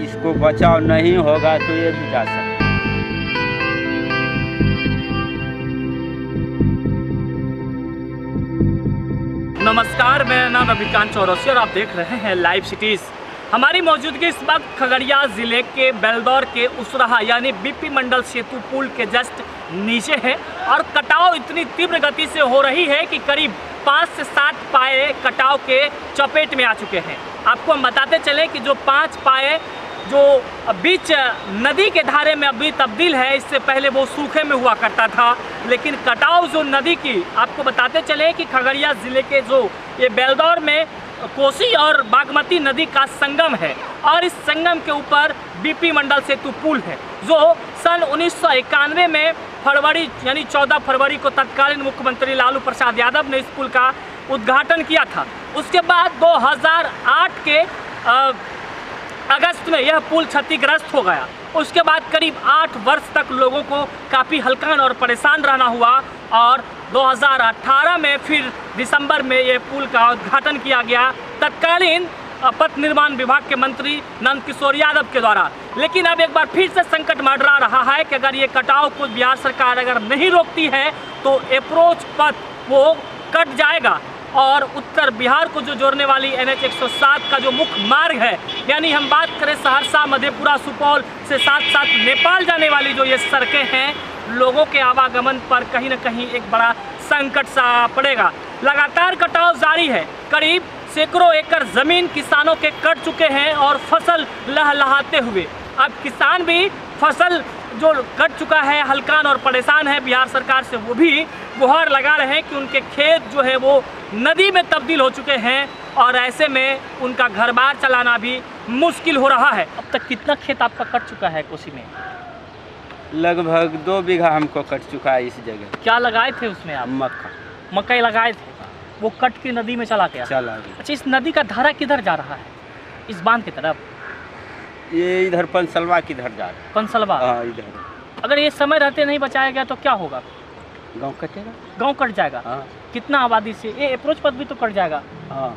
इसको बचाव नहीं होगा तो ये भी जा सकता है। नमस्कार, मेरा नाम रविकांत चौरसिया और आप देख रहे हैं लाइव सिटीज़। हमारी मौजूदगी इस वक्त खगड़िया ज़िले के बेलदौर के उसराहा यानी बीपी मंडल सेतु पुल के जस्ट नीचे है और कटाव इतनी तीव्र गति से हो रही है कि करीब 5 से 7 पाए कटाव के चपेट में आ चुके हैं। आपको हम बताते चले कि जो 5 पाए जो बीच नदी के धारे में अभी तब्दील है, इससे पहले वो सूखे में हुआ करता था। लेकिन कटाव जो नदी की, आपको बताते चले कि खगड़िया ज़िले के जो ये बेलदौर में कोसी और बागमती नदी का संगम है और इस संगम के ऊपर बीपी मंडल सेतु पुल है जो सन 1991 में फरवरी यानी 14 फरवरी को तत्कालीन मुख्यमंत्री लालू प्रसाद यादव ने इस पुल का उद्घाटन किया था। उसके बाद 2008 के अगस्त में यह पुल क्षतिग्रस्त हो गया। उसके बाद करीब 8 वर्ष तक लोगों को काफ़ी हलकान और परेशान रहना हुआ और 2018 में फिर दिसंबर में यह पुल का उद्घाटन किया गया तत्कालीन पथ निर्माण विभाग के मंत्री नंद किशोर यादव के द्वारा। लेकिन अब एक बार फिर से संकट मंडरा रहा है कि अगर ये कटाव को बिहार सरकार अगर नहीं रोकती है तो अप्रोच पथ वो कट जाएगा और उत्तर बिहार को जो जोड़ने वाली NH 107 का जो मुख्य मार्ग है, यानी हम बात करें सहरसा, मधेपुरा, सुपौल से साथ साथ नेपाल जाने वाली जो ये सड़कें हैं, लोगों के आवागमन पर कहीं ना कहीं एक बड़ा संकट सा पड़ेगा। लगातार कटाव जारी है। करीब सैकड़ों एकड़ ज़मीन किसानों के कट चुके हैं और फसल लहलहाते हुए अब किसान भी फसल जो कट चुका है, हलकान और परेशान है बिहार सरकार से, वो भी गुहार लगा रहे हैं कि उनके खेत जो है वो नदी में तब्दील हो चुके हैं और ऐसे में उनका घर बार चलाना भी मुश्किल हो रहा है। अब तक कितना खेत आपका कट चुका है कोसी में? लगभग 2 बीघा हमको कट चुका है इस जगह। क्या लगाए थे उसमें आप? मकई लगाए थे, वो कट के नदी में चला गया। अच्छा, इस नदी का धारा किधर जा रहा है? इस बांध की तरफ? ये इधर पंसलवा किधर जा रहा है। पंसलवा? हाँ, इधर। अगर ये समय रहते नहीं बचाया गया तो क्या होगा? गांव कटेगा। गांव कट जाएगा। हाँ। कितना आबादी से? ये अप्रोच पथ भी तो कट जाएगा। हाँ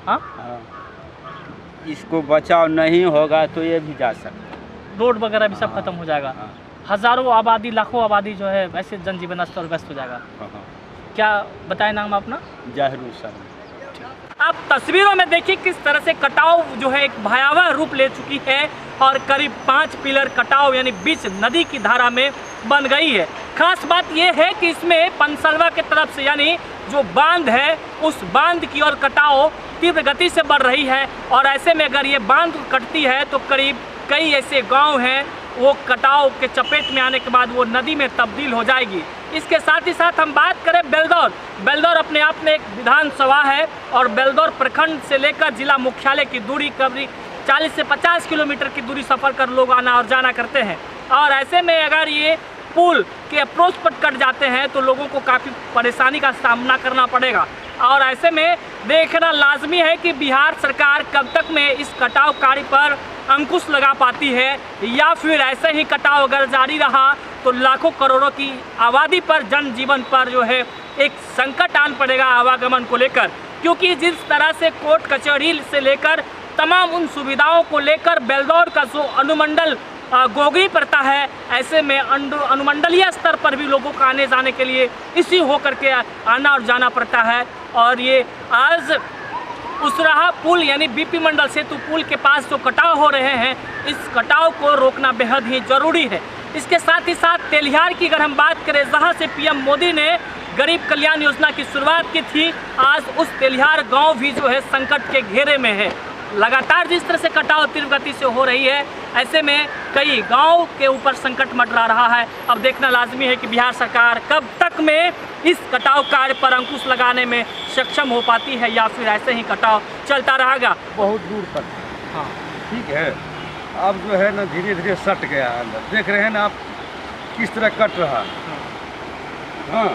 हाँ, इसको बचाव नहीं होगा तो ये भी जा सकता है। रोड वगैरह भी सब खत्म हो जाएगा। हज़ारों आबादी, लाखों आबादी जो है वैसे जनजीवन अस्त और व्यस्त हो जाएगा। क्या बताए नाम अपना? जहरू शर्मा। आप तस्वीरों में देखिए किस तरह से कटाव जो है एक भयावह रूप ले चुकी है और करीब 5 पिलर कटाव यानी बीच नदी की धारा में बन गई है। खास बात यह है कि इसमें पंसलवा के तरफ से यानी जो बांध है उस बांध की ओर कटाव तीव्र गति से बढ़ रही है और ऐसे में अगर ये बांध कटती है तो करीब कई ऐसे गांव हैं वो कटाव के चपेट में आने के बाद वो नदी में तब्दील हो जाएगी। इसके साथ ही साथ हम बात करें बेलदौर अपने आप में एक विधानसभा है और बेलदौर प्रखंड से लेकर जिला मुख्यालय की दूरी करीब 40 से 50 किलोमीटर की दूरी सफ़र कर लोग आना और जाना करते हैं और ऐसे में अगर ये पुल के अप्रोच पर कट जाते हैं तो लोगों को काफ़ी परेशानी का सामना करना पड़ेगा और ऐसे में देखना लाजमी है कि बिहार सरकार कब तक में इस कटाव कार्य पर अंकुश लगा पाती है या फिर ऐसे ही कटाव अगर जारी रहा तो लाखों करोड़ों की आबादी पर, जनजीवन पर जो है एक संकट आन पड़ेगा आवागमन को लेकर। क्योंकि जिस तरह से कोर्ट कचहरी से लेकर तमाम उन सुविधाओं को लेकर बेलदौर का जो अनुमंडल गोगरी पड़ता है, ऐसे में अनुमंडलीय स्तर पर भी लोगों को आने जाने के लिए इसी होकर के आना और जाना पड़ता है। और ये आज उसराहा पुल यानी बीपी मंडल सेतु पुल के पास जो कटाव हो रहे हैं, इस कटाव को रोकना बेहद ही ज़रूरी है। इसके साथ ही साथ तेलिहार की अगर हम बात करें, जहां से पीएम मोदी ने गरीब कल्याण योजना की शुरुआत की थी, आज उस तेलिहार गांव भी जो है संकट के घेरे में है। लगातार जिस तरह से कटाव तीव्र गति से हो रही है, ऐसे में कई गांव के ऊपर संकट मंडरा रहा है। अब देखना लाजमी है कि बिहार सरकार कब तक में इस कटाव कार्य पर अंकुश लगाने में सक्षम हो पाती है या फिर ऐसे ही कटाव चलता रहेगा बहुत दूर तक। हाँ ठीक है, अब जो है ना धीरे धीरे सट गया अंदर। देख रहे हैं ना आप किस तरह कट रहा। हाँ,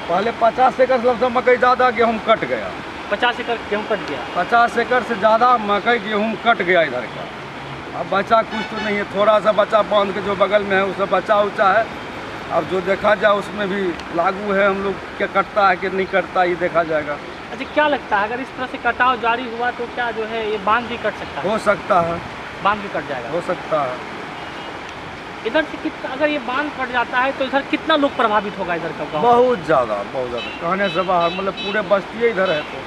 पहले 50 एकड़ से मकई ज़्यादा गेहूँ कट गया। 50 एकड़ गेहूँ कट गया। 50 एकड़ से ज़्यादा मकई गेहूँ कट गया इधर का। अब बचा कुछ तो नहीं है, थोड़ा सा बचा बांध के जो बगल में है उसमें बचा उचा है। अब जो देखा जाए उसमें भी लागू है, हम लोग क्या कटता है कि नहीं कटता ये देखा जाएगा। अच्छा, क्या लगता है अगर इस तरह से कटाव जारी हुआ तो क्या जो है ये बांध भी कट सकता है? हो सकता है, बांध भी कट जाएगा। हो सकता है। इधर से कितना, अगर ये बांध कट जाता है तो इधर कितना लोग प्रभावित होगा इधर का गाँव? बहुत ज़्यादा कहने से बाहर, मतलब पूरे बस्ती इधर है तो